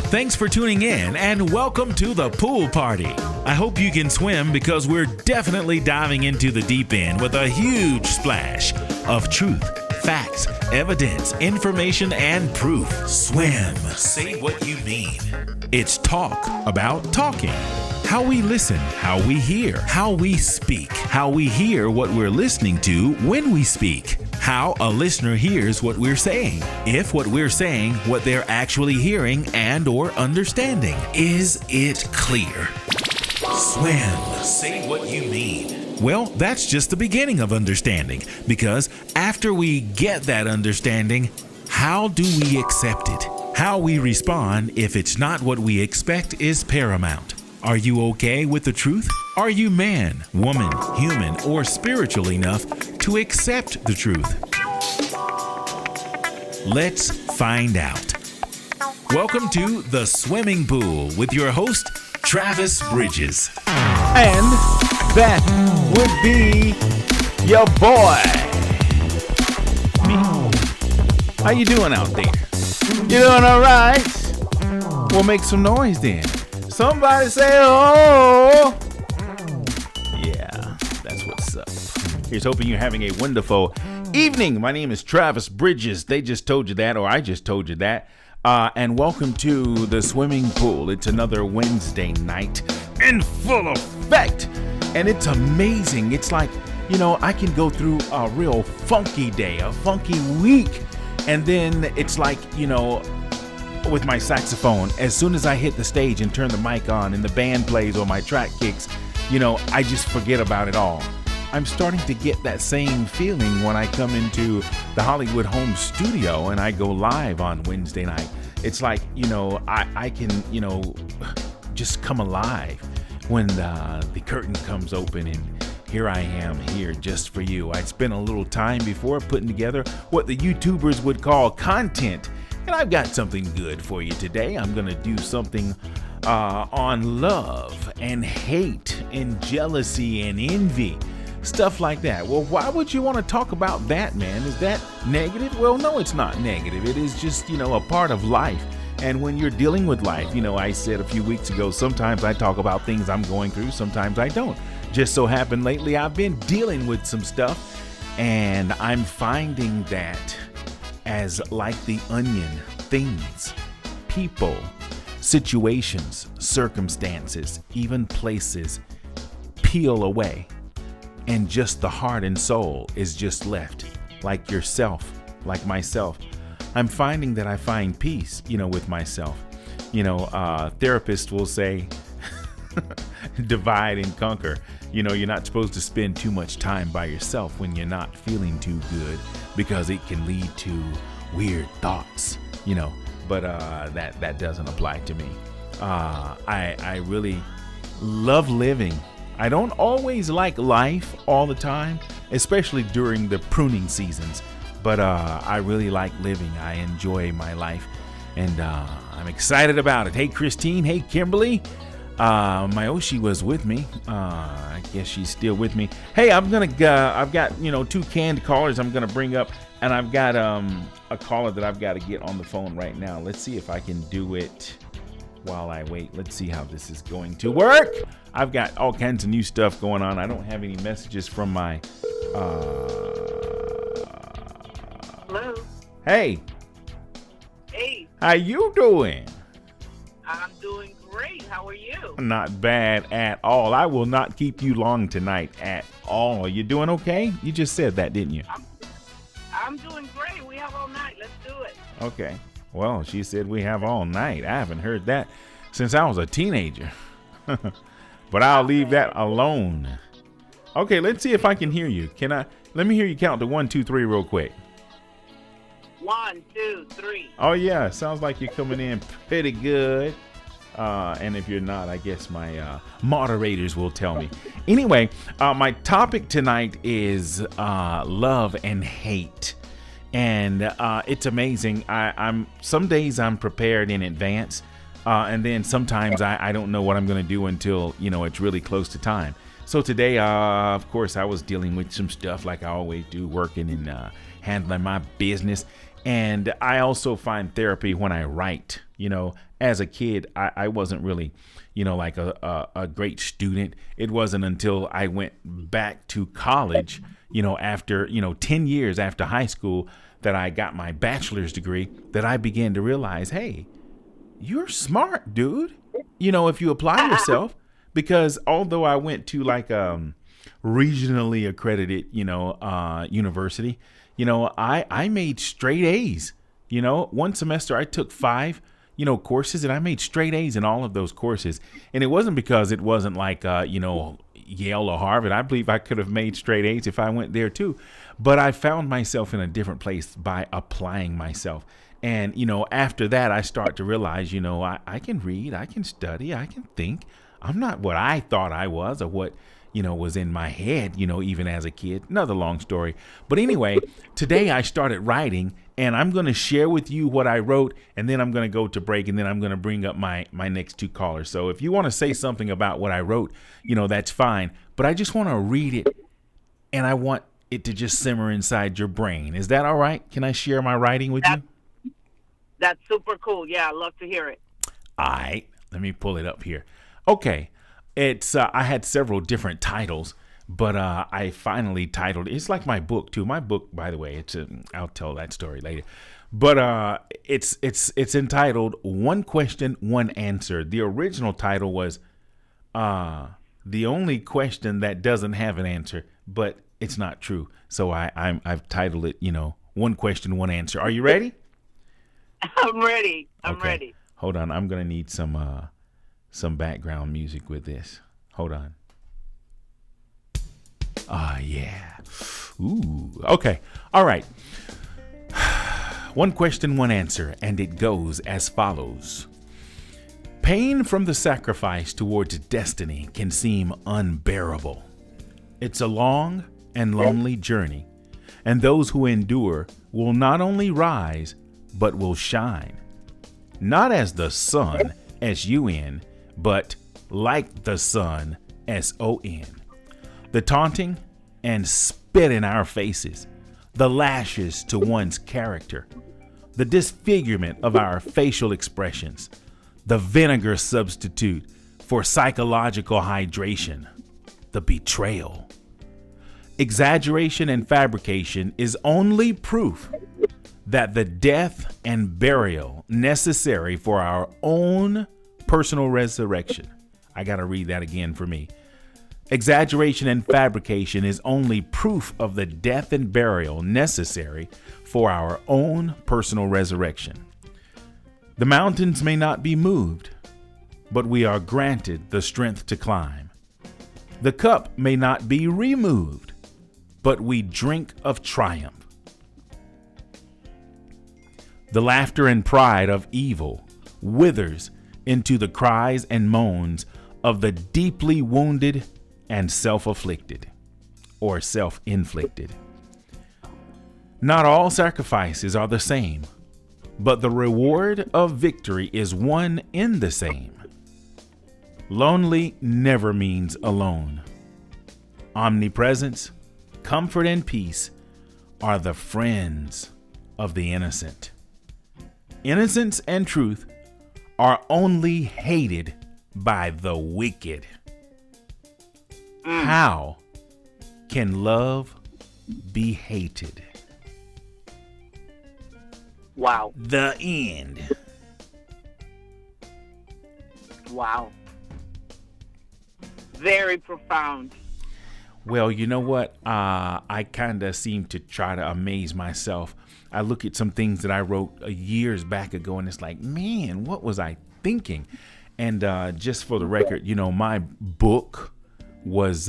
Thanks for tuning in and welcome to the pool party. I hope you can swim because we're definitely diving into the deep end with a huge splash of truth, facts, evidence, information, and proof. Swim. Say what you mean. It's talk about talking. How we listen, how we hear, how we speak, how we hear what we're listening to when we speak, how a listener hears what we're saying, if what we're saying, what they're actually hearing and or understanding. Is it clear? Swim. Say what you mean. Well, that's just the beginning of understanding, because after we get that understanding, how do we accept it? How we respond if it's not what we expect is paramount. Are you okay with the truth? Are you man, woman, human, or spiritual enough to accept the truth? Let's find out. Welcome to the Swimming Pool with your host, Travis Bridges. And that would be your boy, me. How you doing out there? You doing all right? We'll make some noise then. Somebody say, oh! Yeah, that's what's up. Here's hoping you're having a wonderful evening. My name is Travis Bridges. They just told you that, or I just told you that. And welcome to the swimming pool. It's another Wednesday night in full effect. And it's amazing. It's like, you know, I can go through a real funky day, a funky week. And then it's like, you know, with my saxophone, as soon as I hit the stage and turn the mic on and the band plays or my track kicks, you know, I just forget about it all. I'm starting to get that same feeling when I come into the Hollywood home studio and I go live on Wednesday night. It's like, you know, I can, you know, just come alive when the curtain comes open and here I am here just for you. I spent a little time before putting together what the YouTubers would call content. And I've got something good for you today. I'm going to do something on love and hate and jealousy and envy. Stuff like that. Well, why would you want to talk about that, man? Is that negative? Well, no, it's not negative. It is just, you know, a part of life. And when you're dealing with life, you know, I said a few weeks ago, sometimes I talk about things I'm going through, sometimes I don't. Just so happened lately, I've been dealing with some stuff, and I'm finding that as like the onion, things, people, situations, circumstances, even places peel away. And just the heart and soul is just left, like yourself, like myself. I'm finding that I find peace, you know, with myself. You know, therapists will say, divide and conquer. You know, you're not supposed to spend too much time by yourself when you're not feeling too good, because it can lead to weird thoughts, you know, but that doesn't apply to me. I really love living. I don't always like life all the time, especially during the pruning seasons, but I really like living. I enjoy my life, and I'm excited about it. Hey, Christine. Hey, Kimberly. My Oshi was with me. I guess she's still with me. Hey, I've got, you know, two canned callers I'm gonna bring up, and I've got a caller that I've got to get on the phone right now. Let's see if I can do it while I wait. Let's see how this is going to work. I've got all kinds of new stuff going on. I don't have any messages from my Hello. Hey. Hey. How you doing? I'm doing great. How are you? Not bad at all. I will not keep you long tonight at all. You doing okay? You just said that, didn't you? I'm doing great. We have all night. Let's do it. Okay. Well, she said we have all night. I haven't heard that since I was a teenager. But I'll leave that alone. Okay, let's see if I can hear you. Let me hear you count to 1, 2, 3 real quick. 1, 2, 3. Oh, yeah. Sounds like you're coming in pretty good. And if you're not, I guess my moderators will tell me. Anyway, my topic tonight is love and hate. And it's amazing. Some days I'm prepared in advance. And then sometimes I don't know what I'm going to do until, you know, it's really close to time. So today, of course, I was dealing with some stuff like I always do, working and handling my business. And I also find therapy when I write. As a kid, I wasn't really, like a great student. It wasn't until I went back to college, after, 10 years after high school, that I got my bachelor's degree, that I began to realize, hey, you're smart, dude. If you apply yourself, because although I went to like regionally accredited, university, I made straight A's. One semester I took 5, courses, and I made straight A's in all of those courses. And it wasn't because it wasn't like, Yale or Harvard. I believe I could have made straight A's if I went there too. But I found myself in a different place by applying myself. And, after that, I start to realize, I can read, I can study, I can think. I'm not what I thought I was or what, was in my head, even as a kid. Another long story. But anyway, today I started writing, and I'm going to share with you what I wrote, and then I'm going to go to break, and then I'm going to bring up my next 2 callers. So if you want to say something about what I wrote, that's fine. But I just want to read it, and I want it to just simmer inside your brain. Is that all right? Can I share my writing with you? That's super cool. Yeah, I love to hear it. All right. Let me pull it up here. Okay. It's I had several different titles, but I finally titled. It's like my book too. My book, by the way, I'll tell that story later. But it's entitled "One Question, One Answer." The original title was "The Only Question That Doesn't Have an Answer," but it's not true. So I've titled it, "One Question, One Answer." Are you ready? I'm ready. I'm ready. Hold on. I'm gonna need some background music with this. Hold on. Yeah. Ooh. Okay. All right. One question, one answer, and it goes as follows. Pain from the sacrifice towards destiny can seem unbearable. It's a long and lonely journey, and those who endure will not only rise, but will shine. Not as the sun, S-U-N, but like the sun, S-O-N. The taunting and spit in our faces, the lashes to one's character, the disfigurement of our facial expressions, the vinegar substitute for psychological hydration, the betrayal. Exaggeration and fabrication is only proof that the death and burial necessary for our own personal resurrection. I got to read that again for me. Exaggeration and fabrication is only proof of the death and burial necessary for our own personal resurrection. The mountains may not be moved, but we are granted the strength to climb. The cup may not be removed, but we drink of triumph. The laughter and pride of evil withers into the cries and moans of the deeply wounded and self-afflicted or self-inflicted. Not all sacrifices are the same, but the reward of victory is one in the same. Lonely never means alone. Omnipresence, comfort, and peace are the friends of the innocent. Innocence and truth are only hated by the wicked. How can love be hated? Wow. The end. Wow. Very profound. Well, you know what? I kind of seem to try to amaze myself. I look at some things that I wrote years back ago, and it's like, man, what was I thinking? And just for the record, my book was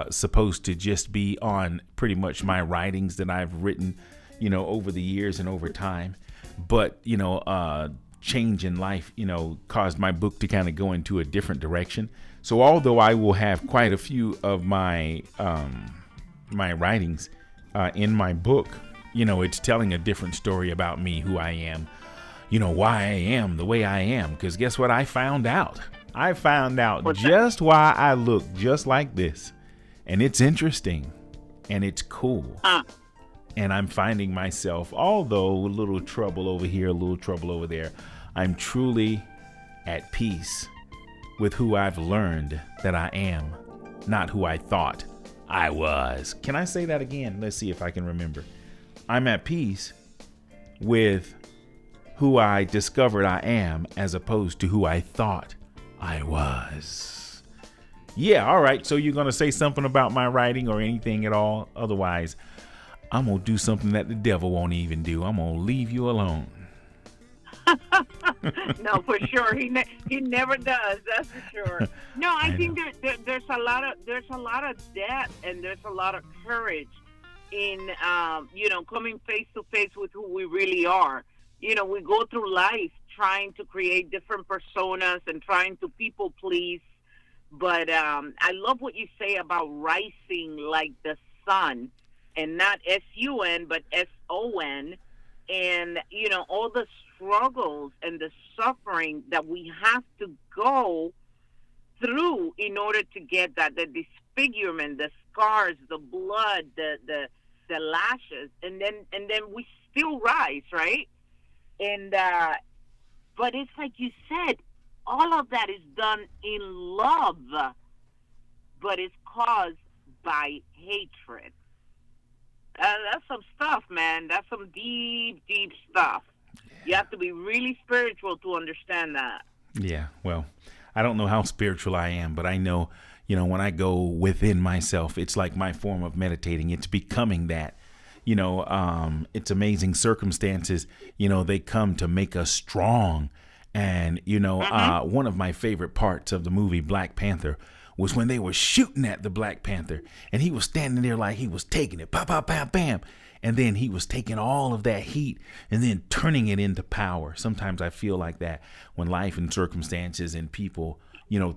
supposed to just be on pretty much my writings that I've written, over the years and over time. But, change in life, caused my book to kind of go into a different direction. So although I will have quite a few of my my writings in my book, it's telling a different story about me, who I am, why I am the way I am. Because guess what? I found out just why I look just like this. And it's interesting and it's cool. And I'm finding myself, although a little trouble over here, a little trouble over there, I'm truly at peace with who I've learned that I am, not who I thought I was. Can I say that again? Let's see if I can remember. I'm at peace with who I discovered I am as opposed to who I thought I was. Yeah, all right. So you're going to say something about my writing or anything at all? Otherwise, I'm going to do something that the devil won't even do. I'm going to leave you alone. No, for sure. He never does. That's for sure. No, I think there's a lot of depth and there's a lot of courage in coming face to face with who we really are. We go through life trying to create different personas and trying to people please. But I love what you say about rising like the sun, and not SUN but SON, and all the struggles and the suffering that we have to go through in order to get that, the disfigurement, the scars, the blood, the lashes, and then we still rise, right? And but it's like you said, all of that is done in love, but it's caused by hatred. That's some stuff, man. That's some deep, deep stuff. You have to be really spiritual to understand that. Yeah, well, I don't know how spiritual I am, but I know, when I go within myself, it's like my form of meditating. It's becoming that. It's amazing circumstances, they come to make us strong. And, one of my favorite parts of the movie Black Panther was when they were shooting at the Black Panther and he was standing there like he was taking it, pop, pop, bam, bam. And then he was taking all of that heat and then turning it into power. Sometimes I feel like that when life and circumstances and people,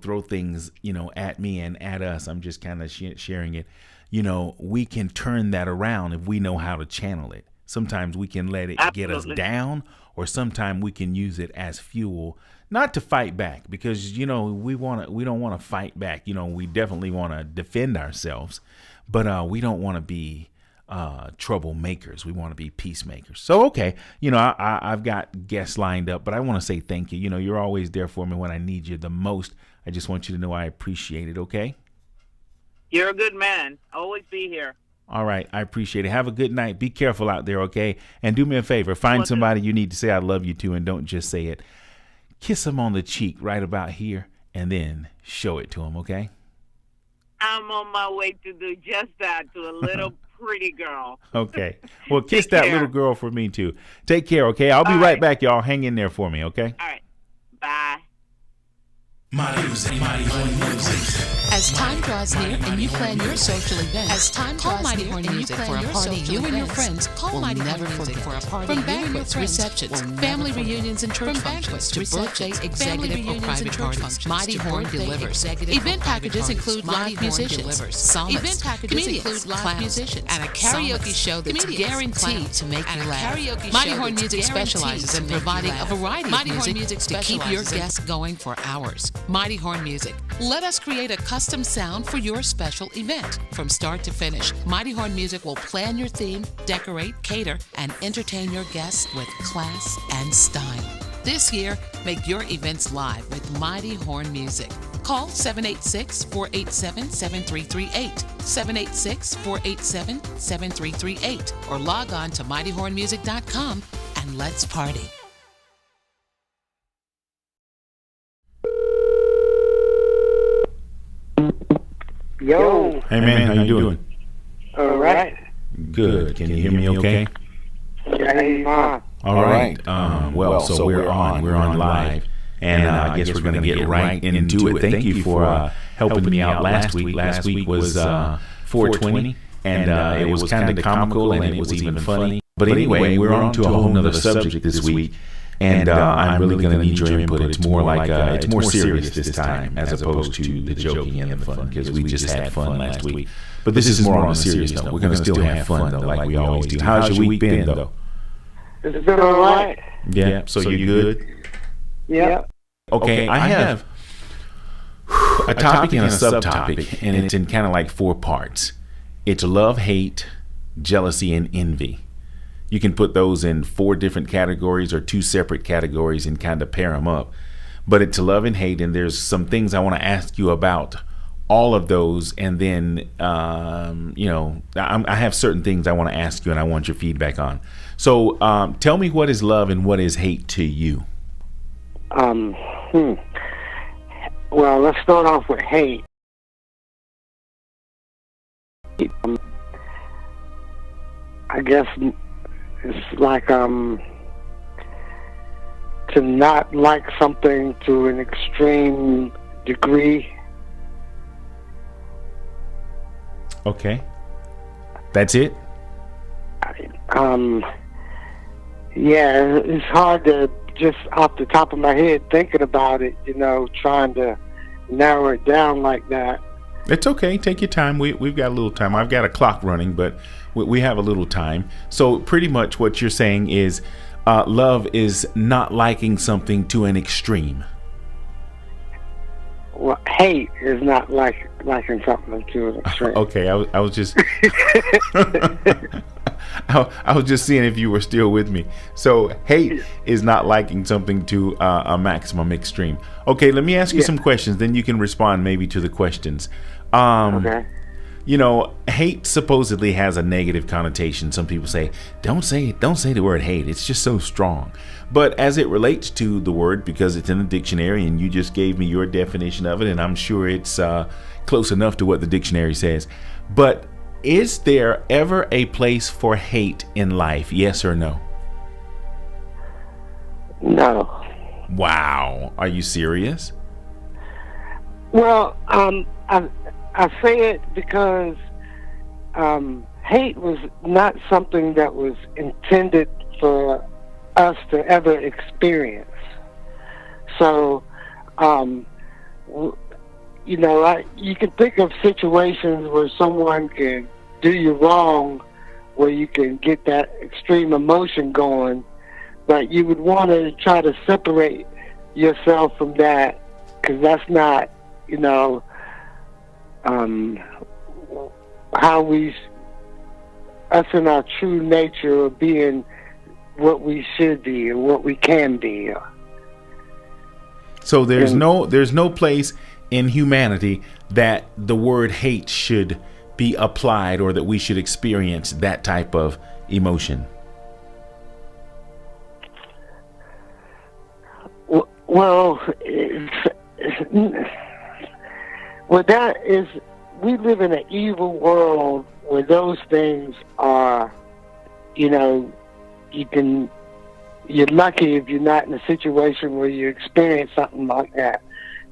throw things, at me and at us. I'm just kind of sharing it. We can turn that around if we know how to channel it. Sometimes we can let it get us down, or sometimes we can use it as fuel, not to fight back, because we don't want to fight back. We definitely want to defend ourselves, but we don't want to be troublemakers. We want to be peacemakers. So okay, I've got guests lined up, but I want to say thank you. You're always there for me when I need you the most. I just want you to know I appreciate it. Okay. You're a good man. Always be here. All right. I appreciate it. Have a good night. Be careful out there, okay? And do me a favor. Find somebody you need to say I love you to, and don't just say it. Kiss them on the cheek right about here and then show it to them, okay? I'm on my way to do just that to a little pretty girl. Okay. Well, kiss that little girl for me, too. Take care, okay? I'll be right back, y'all. Hang in there for me, okay? All right. Bye. Mighty Music. As time draws near and you plan your social events, call Mighty Horn Music for a party you and your friends will never forget. From banquets, receptions, family reunions, and church functions to birthdays, executive or private parties, Mighty Horn delivers. Event packages include live musicians, event packages include live musicians, and a karaoke show that's guaranteed to make you laugh. Mighty Horn Music specializes in providing a variety of music to keep your guests going for hours. Mighty Horn Music. Let us create a custom sound for your special event. From start to finish, Mighty Horn Music will plan your theme, decorate, cater, and entertain your guests with class and style. This year, make your events live with Mighty Horn Music. Call 786-487-7338, 786-487-7338, or log on to mightyhornmusic.com and let's party. Yo. Hey, man, how you doing? All right. Good. Can you hear me okay? Yeah. All right. Well, so we're on. We're on live. And I guess we're going to get right into it. Thank you for helping me out last week. Last week was 420, and it was kind of comical, and it was even funny. But anyway, we're on to a whole nother subject this week. And I'm really going to need your input. It's more like it's more serious this time, as opposed to the joking and the fun, because we just had fun last week. But this is more on a serious note. We're going to still have fun, though, like we always do. How's your week been, though? It's been all right. Yeah, so you good? Yeah. Okay, I have a topic and a subtopic, and it's in kind of like 4 parts. It's love, hate, jealousy, and envy. You can put those in 4 different categories or 2 separate categories and kind of pair them up. But it's love and hate, and there's some things I want to ask you about all of those, and then I have certain things I want to ask you and I want your feedback on. So tell me, what is love and what is hate to you? Well, let's start off with hate. I guess it's like to not like something to an extreme degree. Okay. That's it? Yeah, it's hard to just off the top of my head thinking about it, trying to narrow it down like that. It's okay. Take your time. We've got a little time. I've got a clock running, but we have a little time. So pretty much what you're saying is love is not liking something to an extreme. Well, hate is not liking something to an extreme. Okay, I was just I was just seeing if you were still with me. So hate is not liking something to a maximum extreme. Okay, let me ask you some questions, then you can respond maybe to the questions. Okay. Hate supposedly has a negative connotation. Some people say, don't say the word hate. It's just so strong. But as it relates to the word, because it's in the dictionary and you just gave me your definition of it, and I'm sure it's close enough to what the dictionary says. But is there ever a place for hate in life? Yes or no? No. Wow. Are you serious? Well, I say it because hate was not something that was intended for us to ever experience. So, you can think of situations where someone can do you wrong, where you can get that extreme emotion going, but you would want to try to separate yourself from that, because that's not, how us in our true nature of being what we should be and what we can be. So there's no place in humanity that the word hate should be applied, or that we should experience that type of emotion. Well, that is, we live in an evil world where those things are, you're lucky if you're not in a situation where you experience something like that.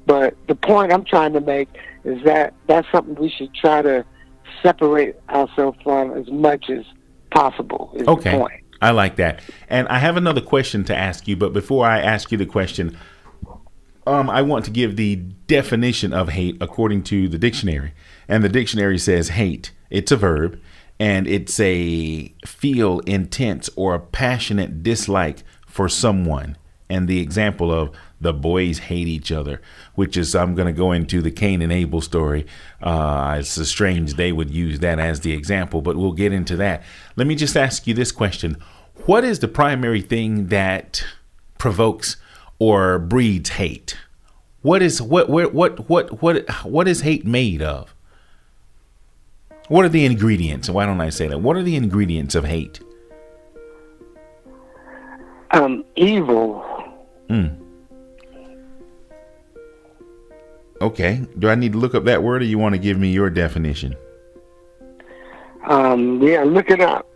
But the point I'm trying to make is that that's something we should try to separate ourselves from as much as possible. Is Okay. The point. I like that. And I have another question to ask you, but before I ask you the question, I want to give the definition of hate according to the dictionary. And the dictionary says hate, it's a verb, and it's a feel intense or passionate dislike for someone. And the example of the boys hate each other, which is, I'm going to go into the Cain and Abel story. It's strange they would use that as the example, but we'll get into that. Let me just ask you this question. What is the primary thing that provokes or breeds hate? What is hate made of? What are the ingredients? Why don't I say that? What are the ingredients of hate? Evil. Okay. Do I need to look up that word, or you want to give me your definition? Yeah, look it up.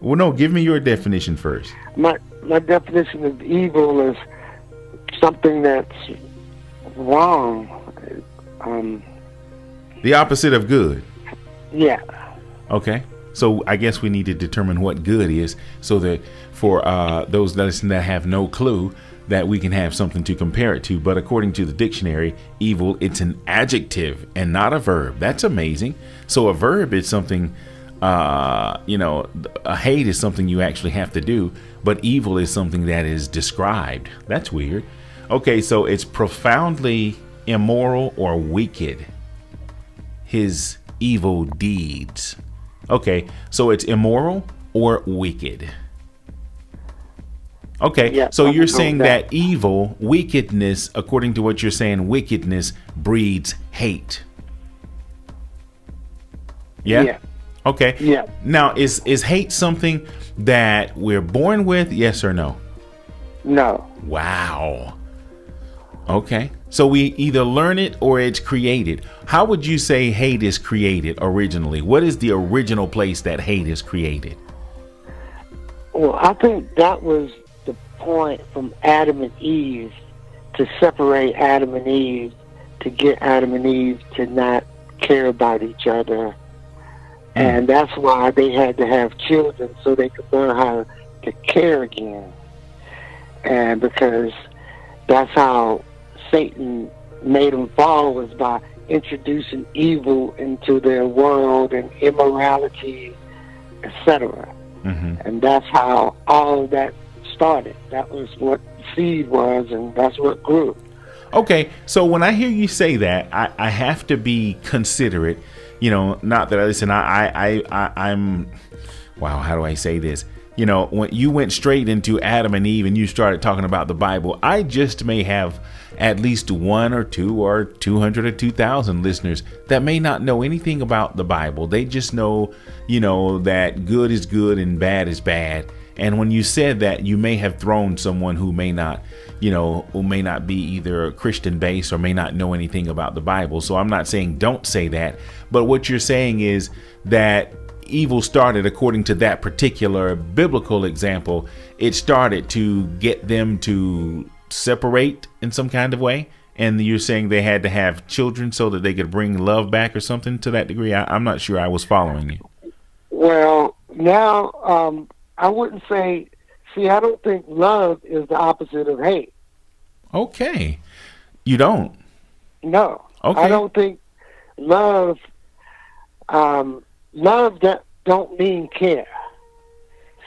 Well, no, give me your definition first. My definition of evil is something that's wrong. The opposite of good. Yeah. Okay. So I guess we need to determine what good is, so that for those that have no clue, that we can have something to compare it to. But according to the dictionary, evil, it's an adjective and not a verb. That's amazing. So a verb is something, a hate is something you actually have to do, but evil is something that is described. That's weird. Okay, so it's profoundly immoral or wicked. His evil deeds. Okay, so it's immoral or wicked. Okay, Yeah, so I'm you're cool saying with that. that evil, wickedness, according to what you're saying, wickedness breeds hate. Yeah? Yeah. Okay. Yeah. Now, is hate something that we're born with? Yes or no? No. Wow. Okay. So we either learn it or it's created. How would you say hate is created originally? What is the original place that hate is created? Well, I think that was the point from Adam and Eve, to separate Adam and Eve, to get Adam and Eve to not care about each other. And that's why they had to have children, so they could learn how to care again. And because that's how Satan made them fall, was by introducing evil into their world and immorality, etc. And that's how all of that started. That was what seed was, and that's what grew. Okay, so when I hear you say that, I have to be considerate. You know, not that I listen. I'm. Wow, how do I say this? You know, when you went straight into Adam and Eve and you started talking about the Bible, I just may have at least 1 or 2 or 200 or 2,000 listeners that may not know anything about the Bible. They just know, you know, that good is good and bad is bad. And when you said that, you may have thrown someone who may not, you know, who may not be either Christian based or may not know anything about the Bible. So I'm not saying don't say that. But what you're saying is that evil started, according to that particular biblical example, it started to get them to separate in some kind of way. And you're saying they had to have children so that they could bring love back or something to that degree. I'm not sure I was following you. Well, now, I wouldn't say, see, I don't think love is the opposite of hate. Okay. You don't? No. Okay. I don't think love, love that don't mean care.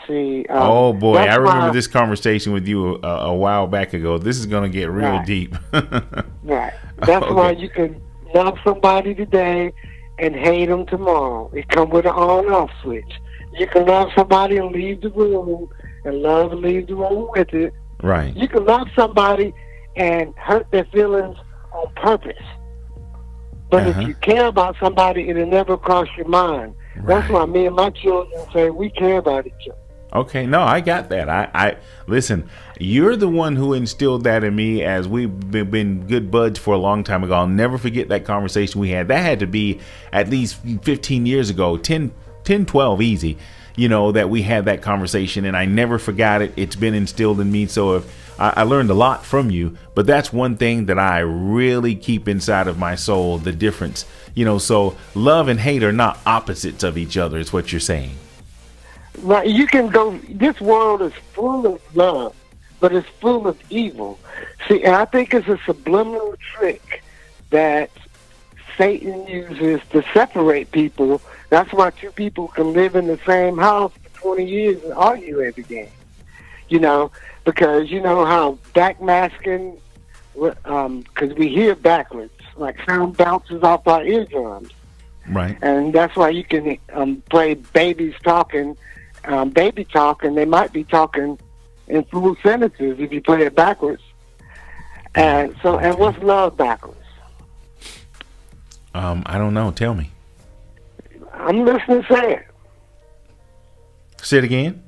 See. Oh boy, I remember why, this conversation with you a while back ago. This is going to get real Right. deep. Right. That's Okay. why you can love somebody today and hate them tomorrow. It comes with an on-off switch. You can love somebody and leave the room, and love and leave the room with it. Right. You can love somebody and hurt their feelings on purpose. But Uh-huh. if you care about somebody, it'll never cross your mind. That's Right. why me and my children say we care about each other. Okay, no, I got that. I listen. You're the one who instilled that in me, as we've been good buds for a long time ago. I'll never forget that conversation we had. That had to be at least 15 years ago, 10, 12 easy. You know, that we had that conversation, and I never forgot it. It's been instilled in me. So if I learned a lot from you, but that's one thing that I really keep inside of my soul, the difference. You know, so love and hate are not opposites of each other, is what you're saying. Right, you can go. This world is full of love, but it's full of evil. See, and I think it's a subliminal trick that Satan uses to separate people. That's why two people can live in the same house for 20 years and argue every day. You know, because you know how backmasking, because we hear backwards, like sound bounces off our eardrums. Right. And that's why you can play babies talking, baby talk, and they might be talking in full sentences if you play it backwards. And so, and what's love backwards? I don't know. Tell me. I'm listening. Say it. Say it again.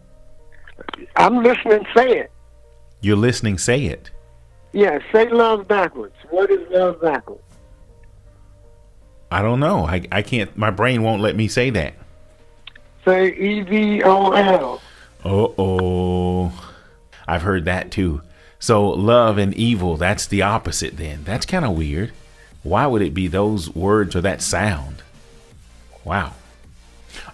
I'm listening. Say it. You're listening. Say it. Yeah, say love backwards. What is love backwards? I don't know. I can't. My brain won't let me say that. Say EVOL. Uh-oh. I've heard that too. So love and evil, that's the opposite then. That's kind of weird. Why would it be those words or that sound? Wow.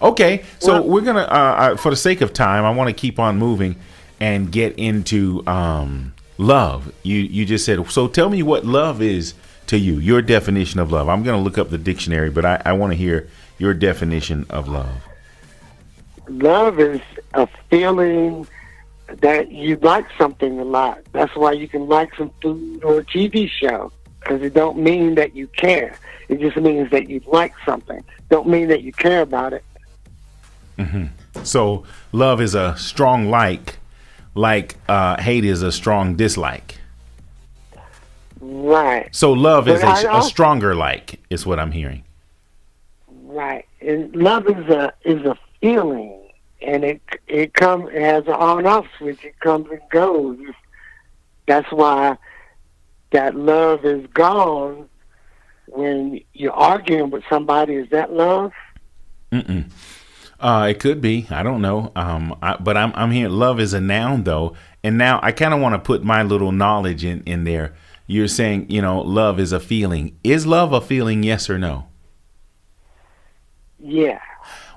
Okay, so we're going to, for the sake of time, I want to keep on moving and get into love. You just said, so tell me what love is to you, your definition of love. I'm going to look up the dictionary, but I want to hear your definition of love. Love is a feeling that you like something a lot. That's why you can like some food or a TV show, because it don't mean that you care. It just means that you like something. Don't mean that you care about it. So love is a strong like hate is a strong dislike. Right. So love is But a stronger like, is what I'm hearing. Right. And love is a feeling, and it has an on off switch. It comes and goes. That's why that love is gone when you're arguing with somebody. Is that love? Mm-mm. It could be. I don't know. But I'm hearing love is a noun though, and now I kind of want to put my little knowledge in there. You're saying, love is a feeling. Is love a feeling? Yes or no? Yeah.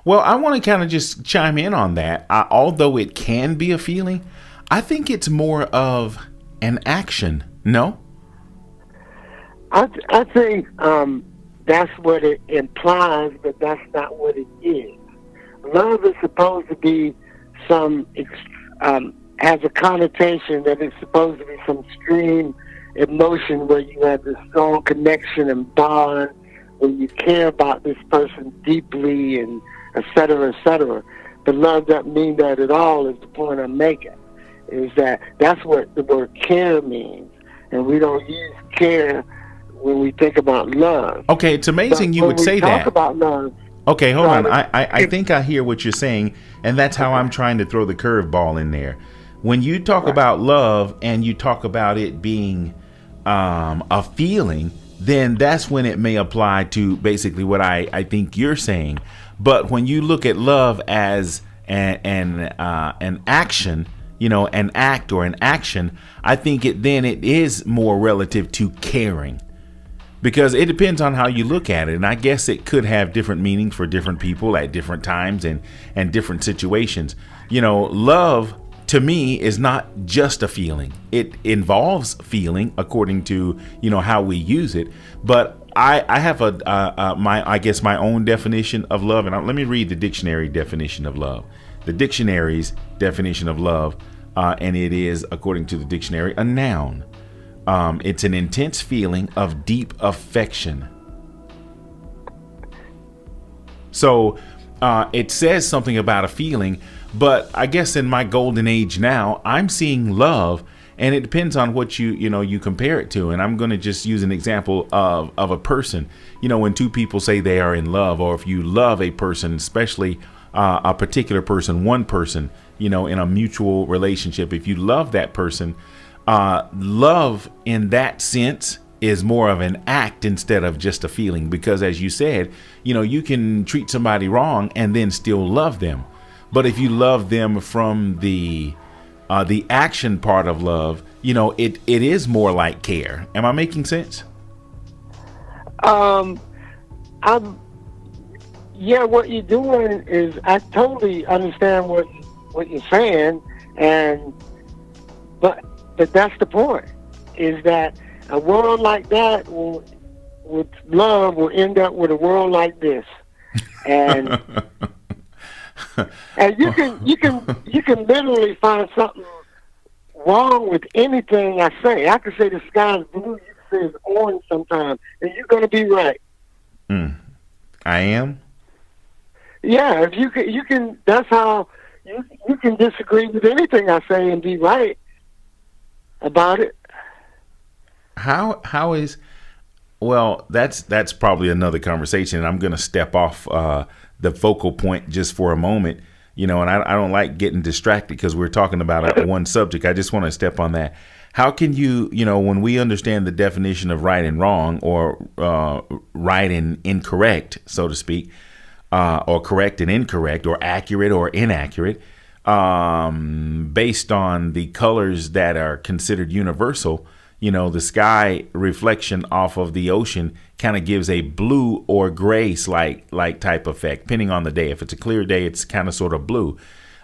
Well, I want to kind of just chime in on that. Although it can be a feeling, I think it's more of an action. No? I think that's what it implies, but that's not what it is. Love is supposed to be has a connotation that it's supposed to be some extreme emotion where you have this strong connection and bond, where you care about this person deeply, and et cetera, et cetera. But love doesn't mean that at all, is the point I'm making. Is that's what the word care means. And we don't use care when we think about love. Okay, it's amazing you would say that. When we talk about love. Okay, hold on. I think I hear what you're saying, and that's how I'm trying to throw the curveball in there. When you talk about love and you talk about it being a feeling, then that's when it may apply to basically what I think you're saying. But when you look at love as an action, an act or an action, I think it is more relative to caring. Because it depends on how you look at it. And I guess it could have different meanings for different people at different times and different situations. Love to me is not just a feeling. It involves feeling according to, how we use it. But I have my own definition of love. And let me read the dictionary definition of love. The dictionary's definition of love, and it is, according to the dictionary, a noun. It's an intense feeling of deep affection. So it says something about a feeling, but I guess in my golden age now, I'm seeing love, and it depends on what you compare it to. And I'm going to just use an example of a person. When two people say they are in love, or if you love a person, especially a particular person, one person, in a mutual relationship, if you love that person, love in that sense is more of an act instead of just a feeling, because as you said, you can treat somebody wrong and then still love them. But if you love them from the action part of love, it is more like care. Am I making sense? What you're doing is, I totally understand what you're saying, but that's the point, is that a world like that with love will end up with a world like this. And and you can literally find something wrong with anything I say. I could say the sky is blue, you can say it's orange sometimes, and you're going to be right. I am? Yeah, if you can, that's how you can disagree with anything I say and be right about it. How is, well, that's probably another conversation, and I'm going to step off the focal point just for a moment, and I don't like getting distracted because we're talking about one subject. I just want to step on that. How can you, when we understand the definition of right and wrong, or right and incorrect, so to speak, or correct and incorrect, or accurate or inaccurate, based on the colors that are considered universal, the sky reflection off of the ocean kind of gives a blue or gray like type effect, depending on the day. If it's a clear day, it's kind of sort of blue.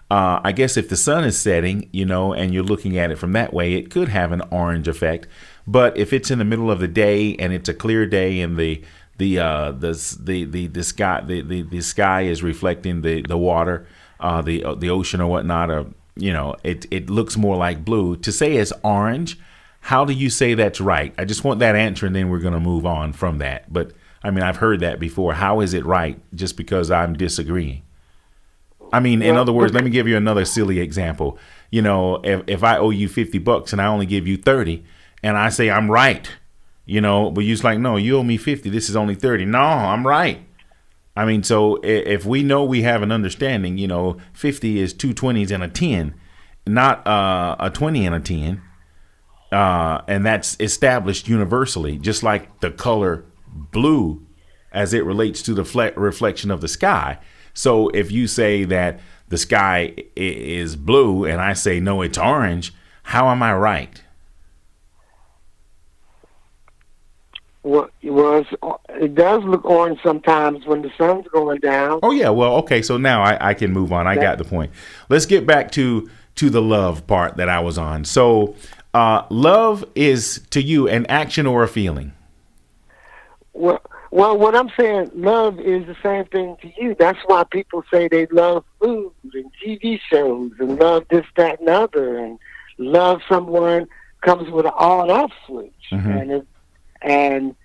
I guess if the sun is setting, and you're looking at it from that way, it could have an orange effect. But if it's in the middle of the day and it's a clear day and the sky is reflecting the water, the ocean or whatnot, or it looks more like blue. To say it's orange, how do you say that's right? I just want that answer, and then we're going to move on from that. But I mean, I've heard that before. How is it right just because I'm disagreeing? I mean, in Well, other words, let me give you another silly example. You know, if I owe you $50 and I only give you 30, and I say I'm right, you know, but you're just like, no, you owe me 50. This is only 30. No, I'm right. I mean, so if we know we have an understanding, you know, 50 is 2 20s and a 10, not a 20 and a 10. And that's established universally, just like the color blue as it relates to the reflection of the sky. So if you say that the sky is blue and I say, no, it's orange, how am I right? Well, it does look orange sometimes when the sun's going down. Oh, yeah. Well, okay. So now I can move on. I got the point. Let's get back to the love part that I was on. So love is to you an action or a feeling? Well, what I'm saying, love is the same thing to you. That's why people say they love food and TV shows and love this, that, and other. And love someone comes with an on-off switch. Mm-hmm. And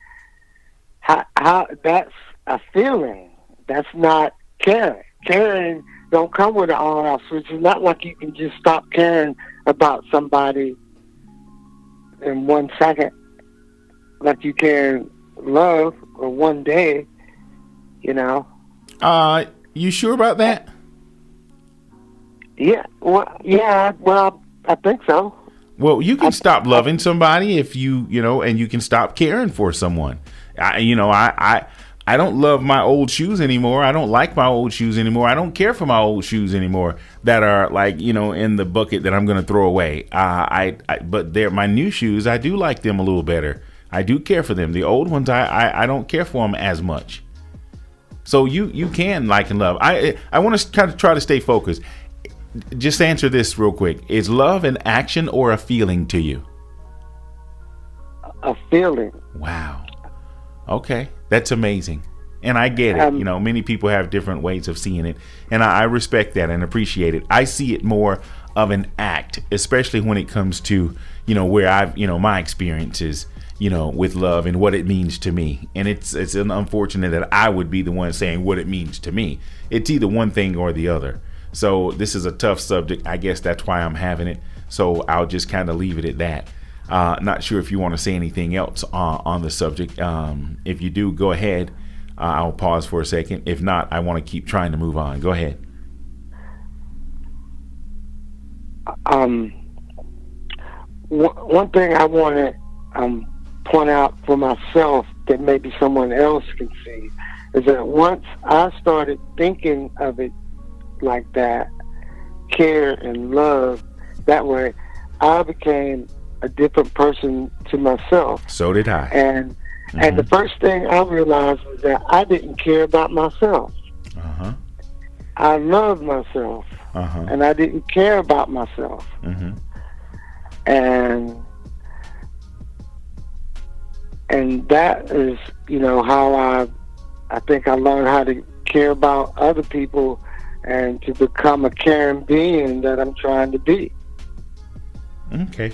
how that's a feeling. That's not caring. Caring don't come with an on-off switch. It's not like you can just stop caring about somebody in 1 second, like you can love or one day, you know. You sure about that? Yeah. Well, I think so. Well, you can stop loving somebody if you know, and you can stop caring for someone. I don't love my old shoes anymore. I don't like my old shoes anymore. I don't care for my old shoes anymore that are like, you know, in the bucket that I'm going to throw away. But they're my new shoes. I do like them a little better. I do care for them. The old ones, I don't care for them as much. So you can like and love. I want to kind of try to stay focused. Just answer this real quick. Is love an action or a feeling to you? A feeling. Wow. Okay. That's amazing. And I get it. You know, many people have different ways of seeing it. And I respect that and appreciate it. I see it more of an act, especially when it comes to, you know, where I've, you know, my experiences, you know, with love and what it means to me. And it's unfortunate that I would be the one saying what it means to me. It's either one thing or the other. So this is a tough subject. I guess that's why I'm having it. So I'll just kind of leave it at that. Not sure if you want to say anything else on the subject. If you do, go ahead. I'll pause for a second. If not, I want to keep trying to move on. Go ahead. One thing I want to point out for myself that maybe someone else can see is that once I started thinking of it like that, care and love that way, I became a different person to myself. So did I. And the first thing I realized was that I didn't care about myself. I loved myself, and I didn't care about myself. And that is, you know, how I think I learned how to care about other people and to become a caring being that I'm trying to be. Okay.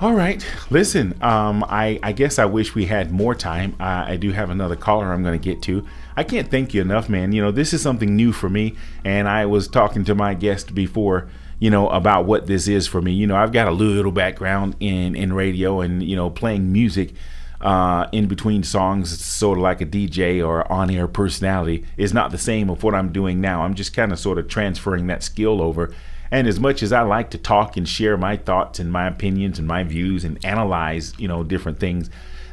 All right. Listen, I guess I wish we had more time. I do have another caller I'm going to get to. I can't thank you enough, man. You know, this is something new for me. And I was talking to my guest before, you know, about what this is for me. You know, I've got a little background in radio and, you know, playing music in between songs. It's sort of like a DJ or on-air personality is not the same of what I'm doing now. I'm just kind of sort of transferring that skill over. And as much as I like to talk and share my thoughts and my opinions and my views and analyze, you know, different things,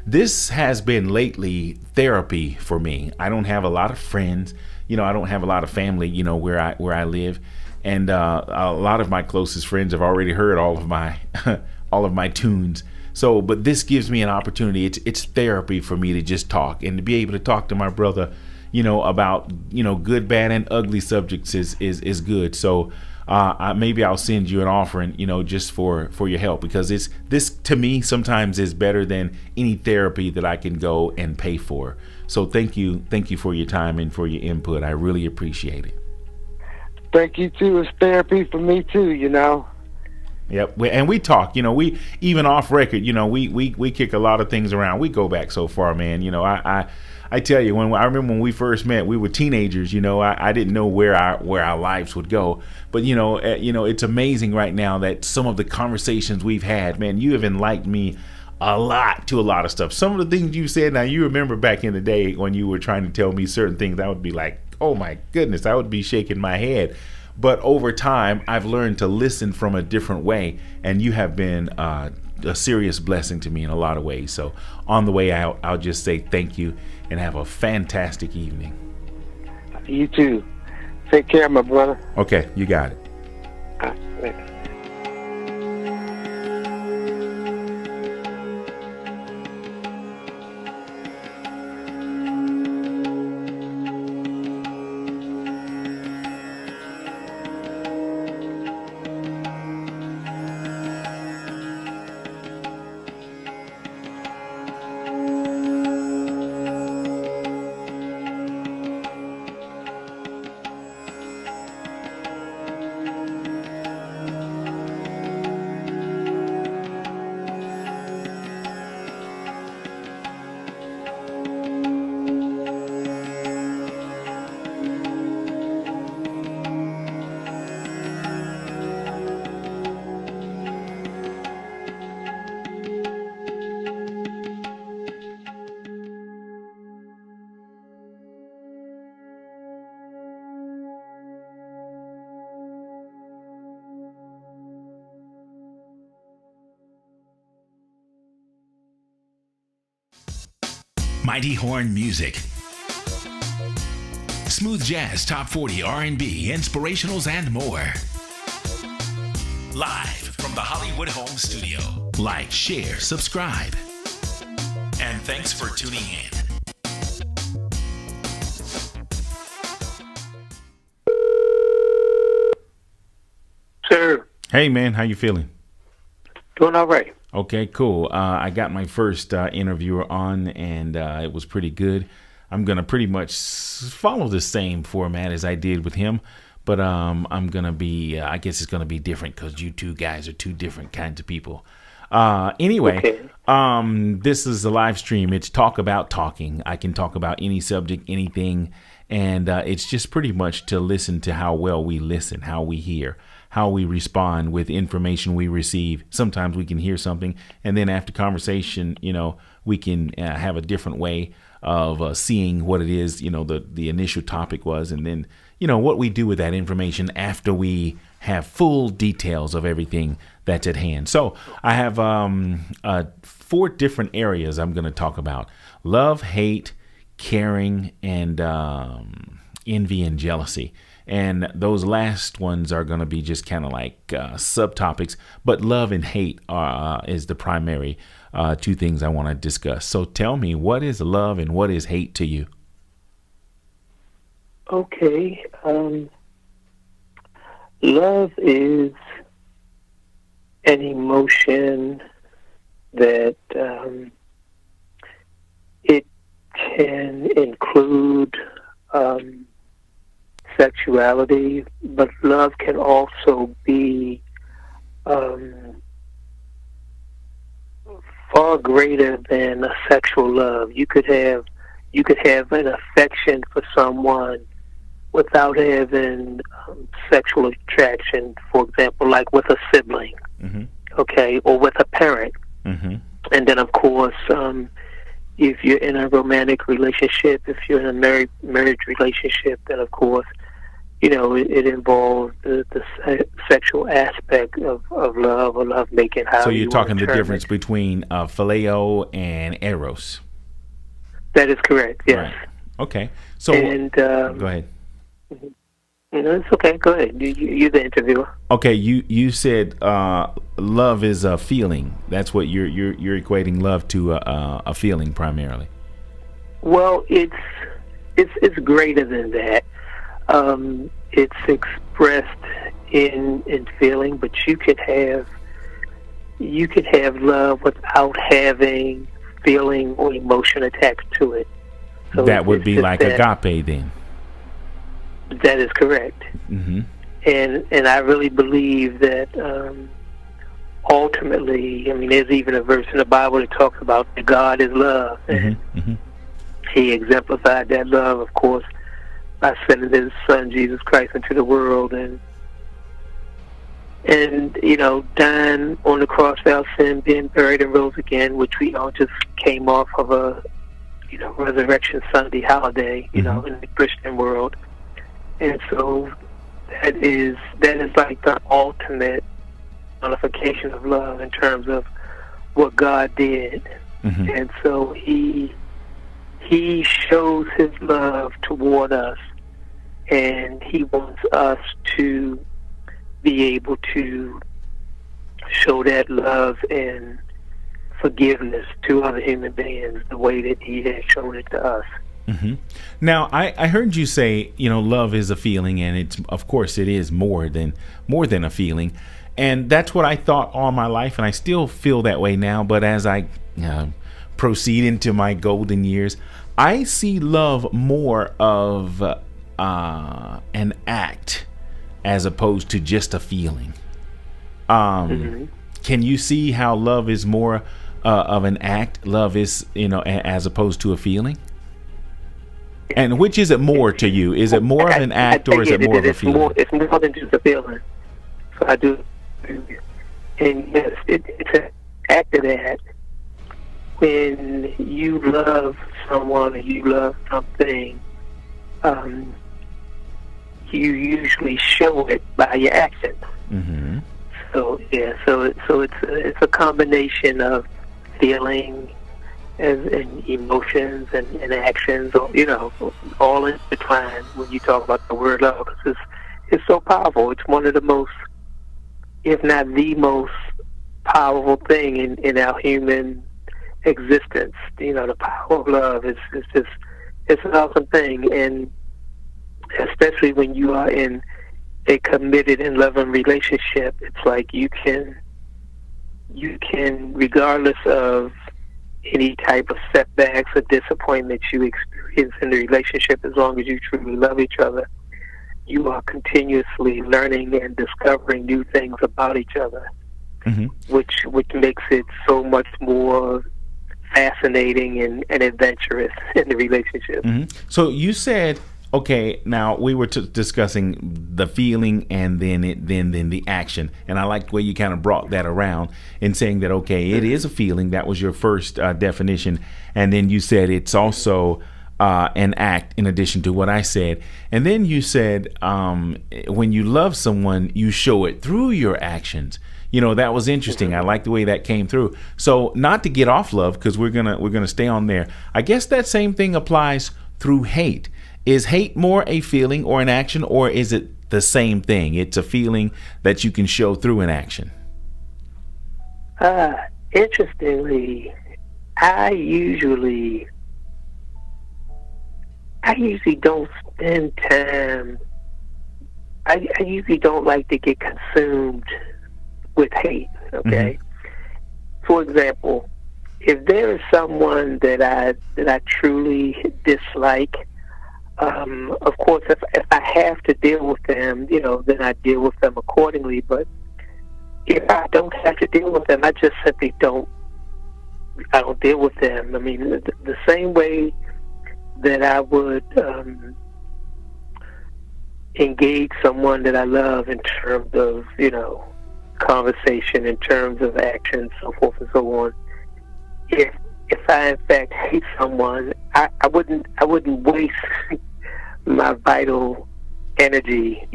this has been lately therapy for me. I don't have a lot of friends, you know, I don't have a lot of family, you know, where I live. And a lot of my closest friends have already heard all of my all of my tunes. So, but this gives me an opportunity. It's therapy for me to just talk and to be able to talk to my brother, you know, about, you know, good, bad, and ugly subjects is good. So maybe I'll send you an offering, you know, just for your help, because this to me sometimes is better than any therapy that I can go and pay for. So thank you for your time and for your input. I really appreciate it. Thank you too. It's therapy for me too, you know. Yep, and we talk, you know, we even off record, you know, we kick a lot of things around. We go back so far, man. You know, I I tell you, I remember when we first met, we were teenagers. I didn't know where our lives would go, but it's amazing right now that some of the conversations we've had, man, you have enlightened me a lot of stuff. Some of the things you said, now you remember back in the day when you were trying to tell me certain things, I would be like, oh my goodness, I would be shaking my head. But over time, I've learned to listen from a different way, and you have been a serious blessing to me in a lot of ways. So on the way out, I'll just say thank you and have a fantastic evening. You too. Take care, my brother. Okay, you got it. Thanks. Mighty Horn Music. Smooth jazz, top 40, R&B, inspirationals, and more. Live from the Hollywood Home Studio. Like, share, subscribe. And thanks for tuning in. Sir. Hey, man, how you feeling? Doing all right. Okay, cool. I got my first interviewer on, and it was pretty good. I'm going to pretty much follow the same format as I did with him, but I'm going to be, I guess it's going to be different because you two guys are two different kinds of people. Anyway, okay. This is a live stream. It's Talk About Talking. I can talk about any subject, anything, and it's just pretty much to listen to how well we listen, how we hear, how we respond with information we receive. Sometimes we can hear something, and then after conversation, we can have a different way of seeing what it is, the initial topic was, and then, what we do with that information after we have full details of everything that's at hand. So I have 4 different areas I'm going to talk about: love, hate, caring, and envy and jealousy. And those last ones are going to be just kind of like subtopics, but love and hate is the primary 2 things I want to discuss. So tell me, what is love and what is hate to you? Okay. Love is an emotion that it can include sexuality, but love can also be far greater than a sexual love. You could have an affection for someone without having sexual attraction, for example, like with a sibling, mm-hmm. okay, or with a parent. Mm-hmm. And then, of course, if you're in a romantic relationship, if you're in a marriage relationship, then, of course, it involves the sexual aspect of love or love making. So you're talking the difference between phileo and eros. That is correct, yes. Right. Okay. So go ahead. It's okay. Go ahead. You're the interviewer. Okay. You said love is a feeling. That's what you're equating love to a feeling primarily. Well, it's greater than that. It's expressed in feeling, but you could have love without having feeling or emotion attached to it. So that would be like agape then. That is correct. Mm-hmm. And I really believe that ultimately, there's even a verse in the Bible that talks about that God is love. Mm-hmm. Mm-hmm. He exemplified that love, of course, by sending his son Jesus Christ into the world and dying on the cross for our sin, being buried and rose again, which we all just came off of a Resurrection Sunday holiday, in the Christian world. And so that is like the ultimate nullification of love in terms of what God did. Mm-hmm. And so he shows his love toward us, and he wants us to be able to show that love and forgiveness to other human beings the way that he has shown it to us. Mm-hmm. Now, I heard you say, love is a feeling, and it's, of course, it is more than a feeling. And that's what I thought all my life, and I still feel that way now. But as I proceed into my golden years, I see love more of an act as opposed to just a feeling. Can you see how love is more of an act? Love is, as opposed to a feeling? And which is it more to you? Is it more of an act, or is it more of a feeling? It's more than just a feeling. So I do. And yes, it's an act of that. When you love someone or you love something, you usually show it by your actions. Mm-hmm. So it's a combination of feeling and emotions and actions, all intertwined when you talk about the word love. It's so powerful. It's one of the most, if not the most powerful thing in our human existence. The power of love is just, it's an awesome thing, and especially when you are in a committed and loving relationship, it's like you can, regardless of any type of setbacks or disappointments you experience in the relationship, as long as you truly love each other, you are continuously learning and discovering new things about each other, mm-hmm. which makes it so much more fascinating and adventurous in the relationship. Mm-hmm. So you said, okay, now we were discussing the feeling and then the action, and I like the way you kind of brought that around in saying that, okay, it is a feeling. That was your first definition, and then you said it's also an act in addition to what I said, and then you said when you love someone, you show it through your actions. That was interesting. I like the way that came through. So not to get off love, because we're gonna stay on there. I guess that same thing applies through hate. Is hate more a feeling or an action, or is it the same thing? It's a feeling that you can show through an action. Interestingly, I usually don't spend time. I usually don't like to get consumed with hate. Okay. Mm-hmm. For example, if there is someone that I truly dislike, of course, if I have to deal with them, then I deal with them accordingly. But if I don't have to deal with them, I just simply don't deal with them. I mean, the same way that I would engage someone that I love in terms of, conversation, in terms of action, so forth and so on. If I in fact hate someone, I wouldn't waste my vital energy,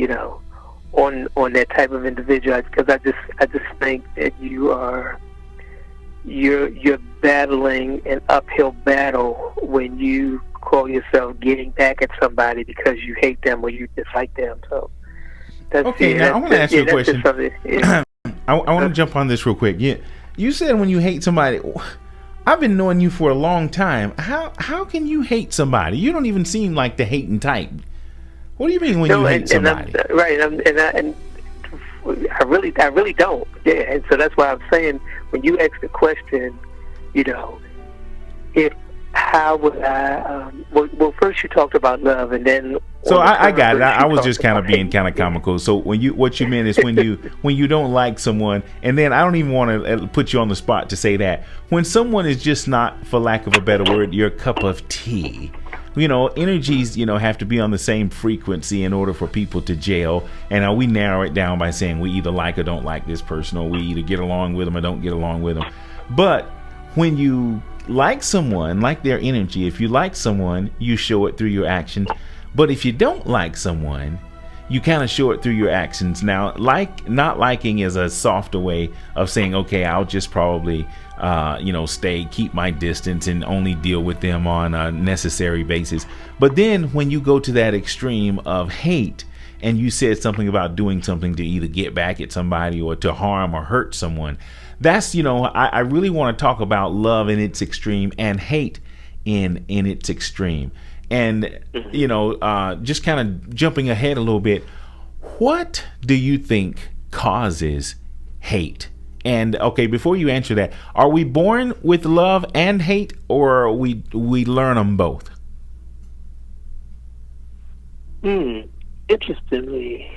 on that type of individual, because I just think that you're battling an uphill battle when you call yourself getting back at somebody because you hate them or you dislike them. So that's okay. Now I want to ask you a question. Yeah. I want to jump on this real quick. You said when you hate somebody. I've been knowing you for a long time. How can you hate somebody? You don't even seem like the hating type. What do you mean when you hate somebody? Right, and I really don't. Yeah, and so that's why I'm saying when you ask the question, how would I? Well, first you talked about love, and then So I got it. I was Talk just kind of about being kind of comical. So what you meant is when you don't like someone, and then I don't even want to put you on the spot to say that when someone is just not, for lack of a better word, your cup of tea. Energies, have to be on the same frequency in order for people to gel. And we narrow it down by saying we either like or don't like this person, or we either get along with them or don't get along with them. But when you like someone, like their energy, if you like someone, you show it through your actions. But if you don't like someone, you kind of show it through your actions. Now, not liking is a softer way of saying, okay, I'll just probably keep my distance and only deal with them on a necessary basis. But then when you go to that extreme of hate, and you said something about doing something to either get back at somebody or to harm or hurt someone, that's, I really want to talk about love in its extreme and hate in its extreme. And, just kind of jumping ahead a little bit, what do you think causes hate? And okay, before you answer that, are we born with love and hate, or we learn them both? Interestingly,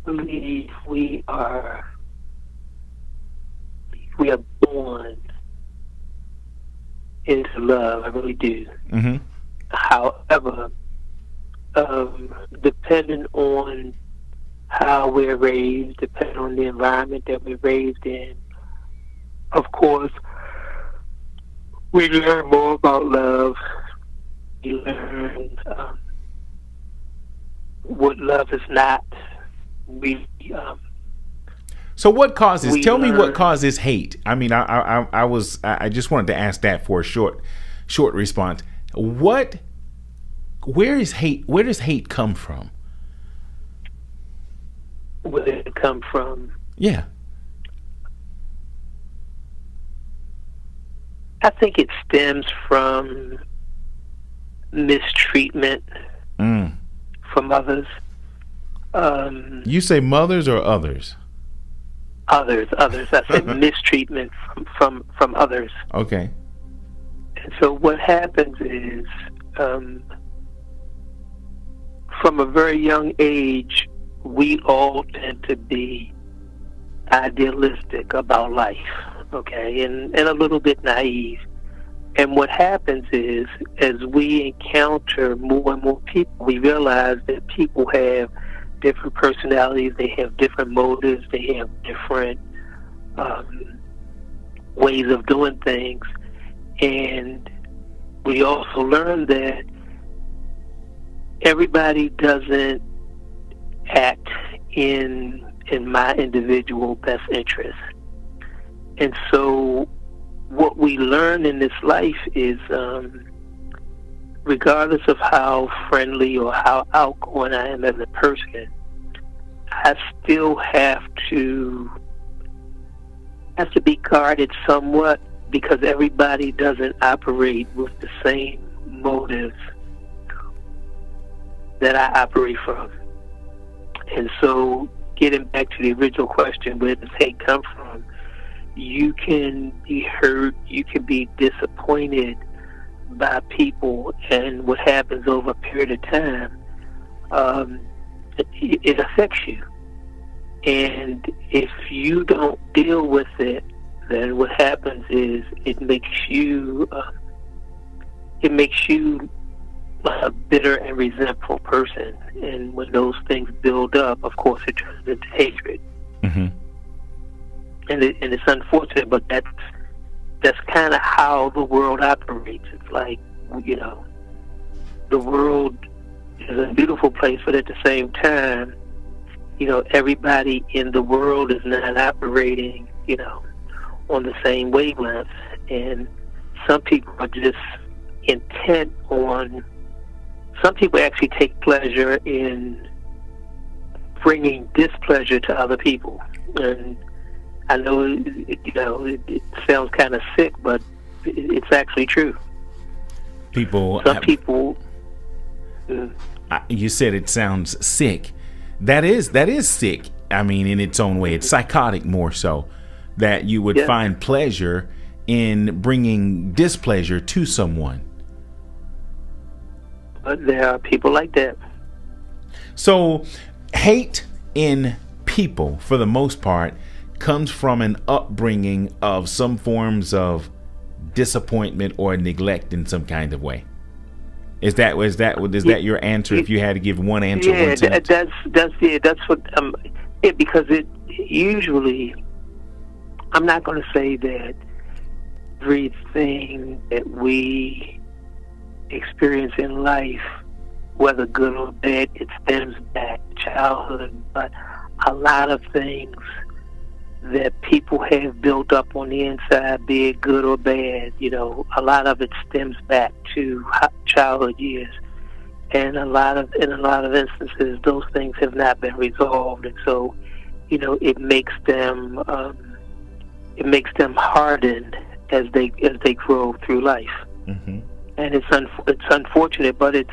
I believe we are born into love. I really do. Mm-hmm. However, depending on how we're raised, depending on the environment that we're raised in, of course, we learn more about love. We learn what love is not. So what causes? Tell me what causes hate. I mean, I just wanted to ask that for a short response. Where is hate? Where does hate come from? Where did it come from? Yeah. I think it stems from mistreatment from others. You say mothers or others? Others. I said mistreatment from others. Okay. And so what happens is, from a very young age, we all tend to be idealistic about life, okay, and a little bit naive. And what happens is, as we encounter more and more people, we realize that people have different personalities, they have different motives, they have different ways of doing things. And we also learn that everybody doesn't act in my individual best interest. And so what we learn in this life is, regardless of how friendly or how outgoing I am as a person, I still have to be guarded somewhat, because everybody doesn't operate with the same motives that I operate from. And so, getting back to the original question, where does hate come from? You can be hurt, you can be disappointed by people, and what happens over a period of time, it affects you. And if you don't deal with it, then what happens is it makes you a bitter and resentful person. And when those things build up, of course, it turns into hatred. Mm-hmm. And it's unfortunate, but that's kind of how the world operates. It's like, the world is a beautiful place, but at the same time, everybody in the world is not operating, on the same wavelength. And some people are just intent on, some people actually take pleasure in bringing displeasure to other people. And I know, it sounds kind of sick, but it's actually true. Some people. You said it sounds sick. That is sick. I mean, in its own way, it's psychotic more so, that you would find pleasure in bringing displeasure to someone. But there are people like that. So hate in people, for the most part, comes from an upbringing of some forms of disappointment or neglect in some kind of way. Is that your answer? If you had to give one answer, one sentence? That's what because it usually, I'm not going to say that everything that we experience in life, whether good or bad, it stems back to childhood, but a lot of things that people have built up on the inside, be it good or bad, a lot of it stems back to childhood years, and in a lot of instances, those things have not been resolved, and so, it makes them hardened as they grow through life, mm-hmm. and it's unfortunate, but it's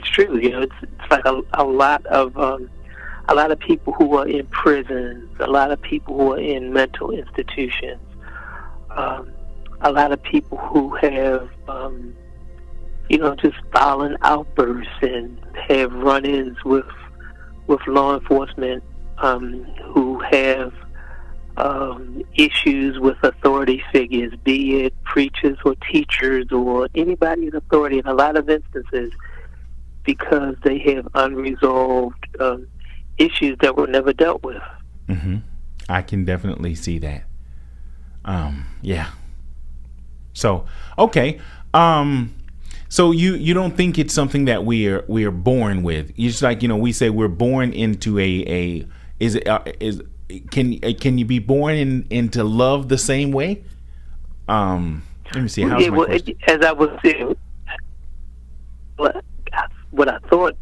true. It's like a lot of people who are in prisons, a lot of people who are in mental institutions, a lot of people who have, just violent outbursts and have run-ins with law enforcement, who have issues with authority figures, be it preachers or teachers or anybody in authority, in a lot of instances, because they have unresolved issues that were never dealt with. Mm-hmm. I can definitely see that. Yeah. So, okay. So you don't think it's something that we are born with? You just like, we say we're born into can you be born into love the same way? Let me see. How's my question? As I was saying, what I thought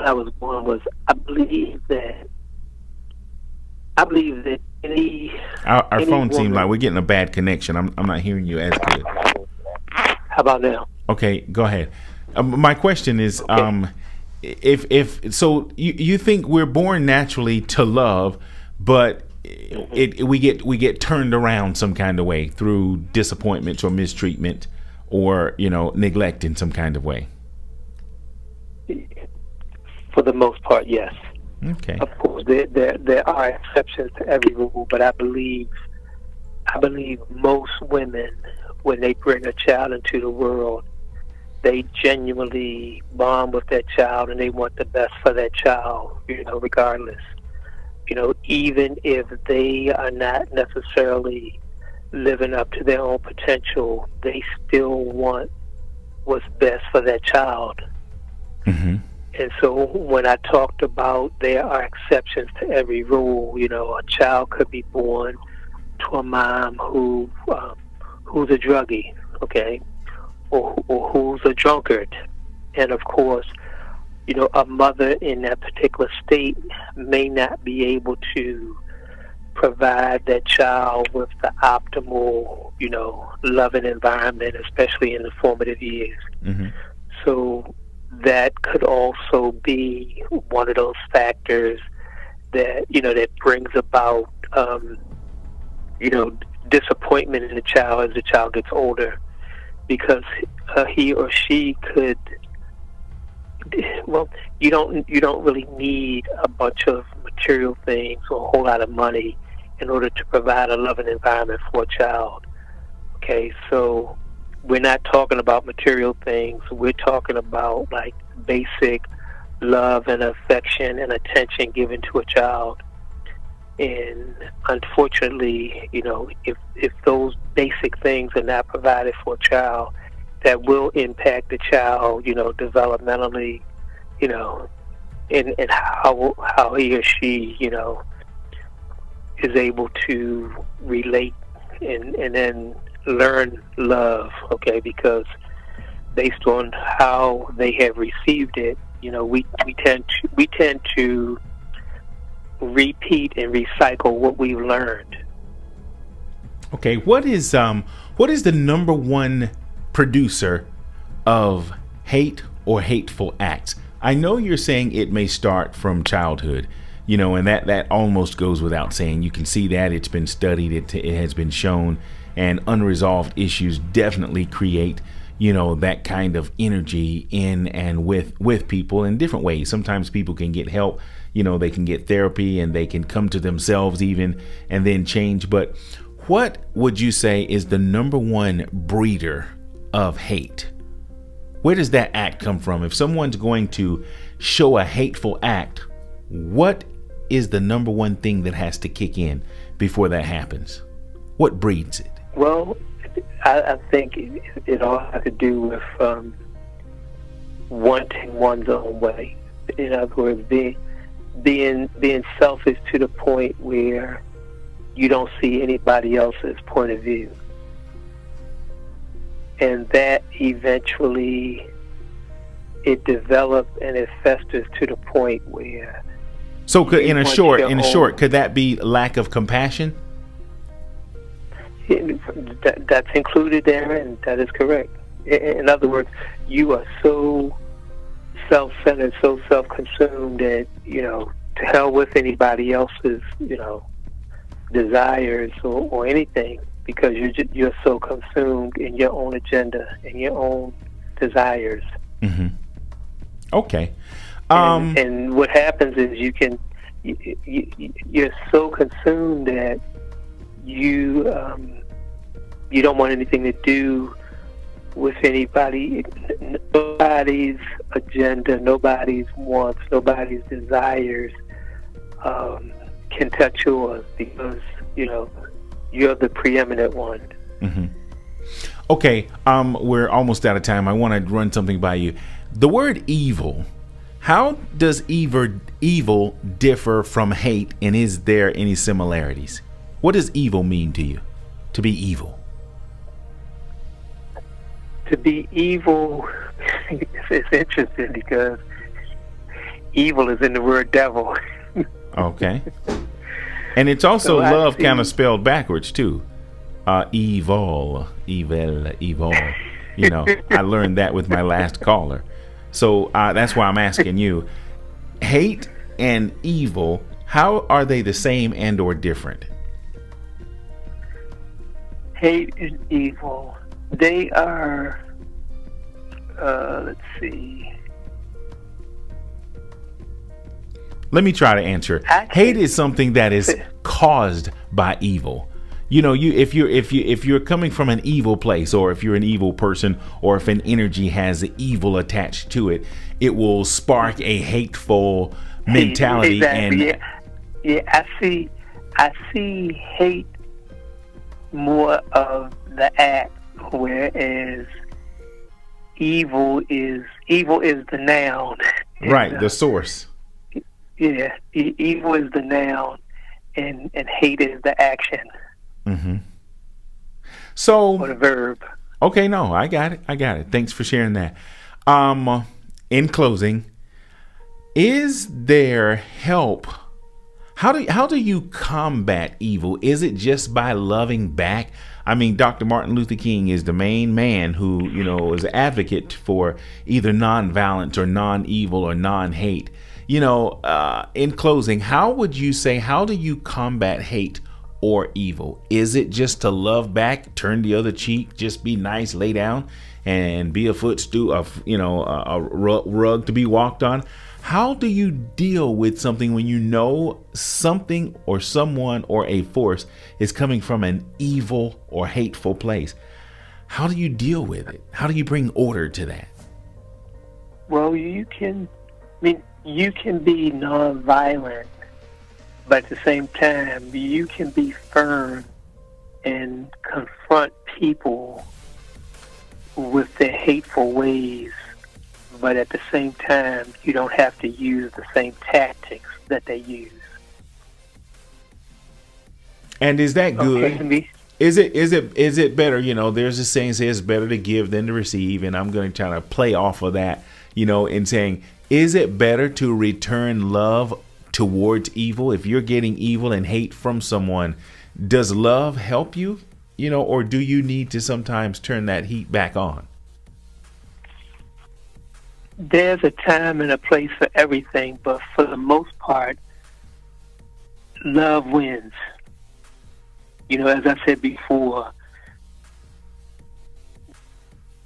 I was born was, I believe that our phone seems like we're getting a bad connection. I'm not hearing you as good. How about now? Okay, go ahead. My question is, Okay. if so, you think we're born naturally to love, but we get turned around some kind of way through disappointments or mistreatment or neglect in some kind of way? For the most part, yes. Okay. Of course, there are exceptions to every rule, but I believe most women, when they bring a child into the world, they genuinely bond with that child and they want the best for that child, regardless. Even if they are not necessarily living up to their own potential, they still want what's best for that child. Mm-hmm. And so when I talked about there are exceptions to every rule, a child could be born to a mom who's a druggie, okay, or who's a drunkard. And of course, a mother in that particular state may not be able to provide that child with the optimal, loving environment, especially in the formative years. Mm-hmm. So that could also be one of those factors that that brings about disappointment in the child as the child gets older, because he or she could, well, you don't really need a bunch of material things or a whole lot of money in order to provide a loving environment for a child. Okay, so we're not talking about material things. We're talking about like basic love and affection and attention given to a child. And unfortunately, if those basic things are not provided for a child, that will impact the child, developmentally, and how he or she, is able to relate and then learn love, okay, because based on how they have received it, we tend to repeat and recycle what we've learned. Okay, what is the number one producer of hate or hateful acts? I know you're saying it may start from childhood, and that almost goes without saying. You can see that it's been studied, it has been shown, and unresolved issues definitely create, that kind of energy in and with people in different ways. Sometimes people can get help, they can get therapy and they can come to themselves even and then change. But what would you say is the number one breeder of hate? Where does that act come from? If someone's going to show a hateful act, what is the number one thing that has to kick in before that happens? What breeds it? Well, I think it all has to do with wanting one's own way. In other words, being selfish to the point where you don't see anybody else's point of view. And that eventually it develops and it festers to the point where. So in a short, could that be lack of compassion? That's included there, and that is correct. In other words, you are so self-centered, so self-consumed that, to hell with anybody else's, desires or anything, because you're so consumed in your own agenda and your own desires. Mm-hmm. Okay. And what happens is you're so consumed that you don't want anything to do with anybody, nobody's agenda, nobody's wants, nobody's desires can touch yours, because you're the preeminent one. Mm-hmm. Okay, we're almost out of time. I want to run something by you. The word evil. How does evil differ from hate, and is there any similarities? What does evil mean to you? To be evil. To be evil, it's interesting because evil is in the word devil. Okay. And it's also love kind of spelled backwards too. Evil. I learned that with my last caller. So that's why I'm asking you. Hate and evil, how are they the same and or different? Hate and evil, they are, let's see. Let me try to answer. Hate is something that is caused by evil. If you're coming from an evil place, or if you're an evil person, or if an energy has evil attached to it, it will spark a hateful mentality. Exactly. And I see hate more of the act, whereas evil is the noun. Right, the source. Yeah, evil is the noun, and hate is the action. Mm-hmm. So, or the verb. Okay, no, I got it. Thanks for sharing that. In closing, is there help? How do you combat evil? Is it just by loving back? I mean, Dr. Martin Luther King is the main man who, is an advocate for either non-violence or non-evil or non-hate. In closing, how do you combat hate or evil? Is it just to love back, turn the other cheek, just be nice, lay down, and be a footstool, a rug to be walked on? How do you deal with something when you know something or someone or a force is coming from an evil or hateful place? How do you deal with it? How do you bring order to that? Well, you can be nonviolent, but at the same time, you can be firm and confront people with their hateful ways, but at the same time, you don't have to use the same tactics that they use. And is that good? Okay, Is it better? There's a saying says it's better to give than to receive, and I'm going to try to play off of that, in saying, is it better to return love towards evil? If you're getting evil and hate from someone, does love help you? Or do you need to sometimes turn that heat back on? There's a time and a place for everything, but for the most part, love wins. As I said before,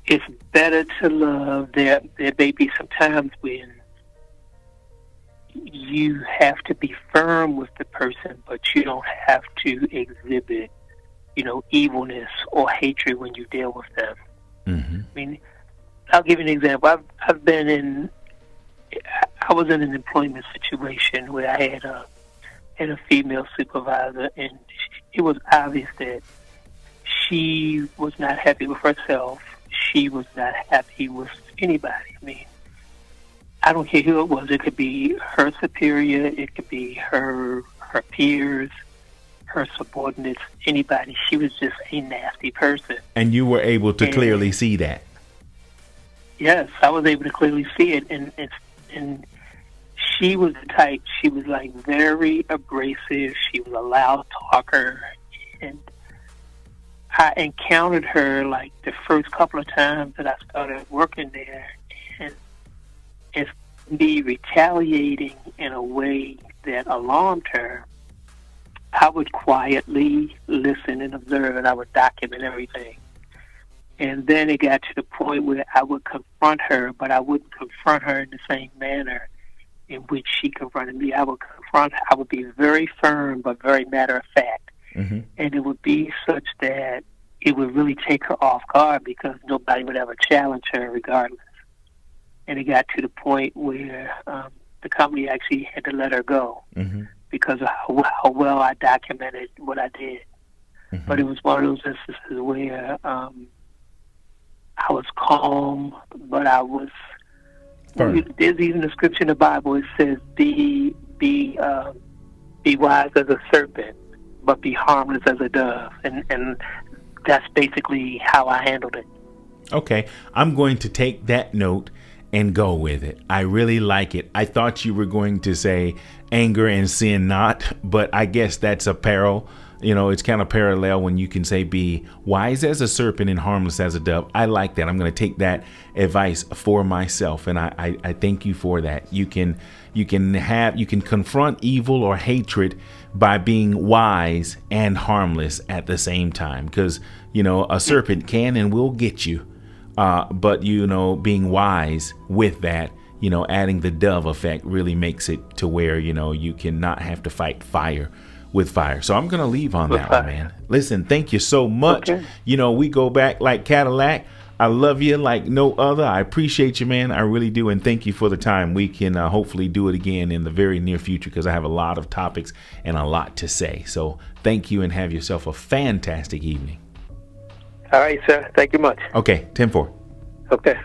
it's better to love. There may be some times when you have to be firm with the person, but you don't have to exhibit, evilness or hatred when you deal with them. Mm-hmm. I mean, I'll give you an example. I was in an employment situation where I had a female supervisor, and it was obvious that she was not happy with herself. She was not happy with anybody. I mean, I don't care who it was. It could be her superior. It could be her peers, her subordinates, anybody. She was just a nasty person. And you were able to clearly see that. Yes, I was able to clearly see it. And she was the type, she was like very abrasive. She was a loud talker. And I encountered her like the first couple of times that I started working there. And me retaliating in a way that alarmed her, I would quietly listen and observe, and I would document everything. And then it got to the point where I would confront her, but I wouldn't confront her in the same manner in which she confronted me. I would confront her. I would be very firm, but very matter of fact. Mm-hmm. And it would be such that it would really take her off guard because nobody would ever challenge her regardless. And it got to the point where the company actually had to let her go mm-hmm. because of how well I documented what I did. Mm-hmm. But it was one of those instances where I was calm, but I was firm. There's even a scripture in the Bible. It says, "Be wise as a serpent, but be harmless as a dove," and that's basically how I handled it. Okay, I'm going to take that note and go with it. I really like it. I thought you were going to say anger and sin not, but I guess that's a parallel. It's kind of parallel when you can say be wise as a serpent and harmless as a dove. I like that. I'm going to take that advice for myself, and I thank you for that. You can confront evil or hatred by being wise and harmless at the same time, because a serpent can and will get you. But being wise with that, adding the dove effect really makes it to where, you cannot have to fight fire with fire. So I'm going to leave on that one, man. Listen, thank you so much. Okay. We go back like Cadillac. I love you like no other. I appreciate you, man. I really do. And thank you for the time. We can hopefully do it again in the very near future because I have a lot of topics and a lot to say. So thank you and have yourself a fantastic evening. All right, sir. Thank you much. Okay, 10-4. Okay.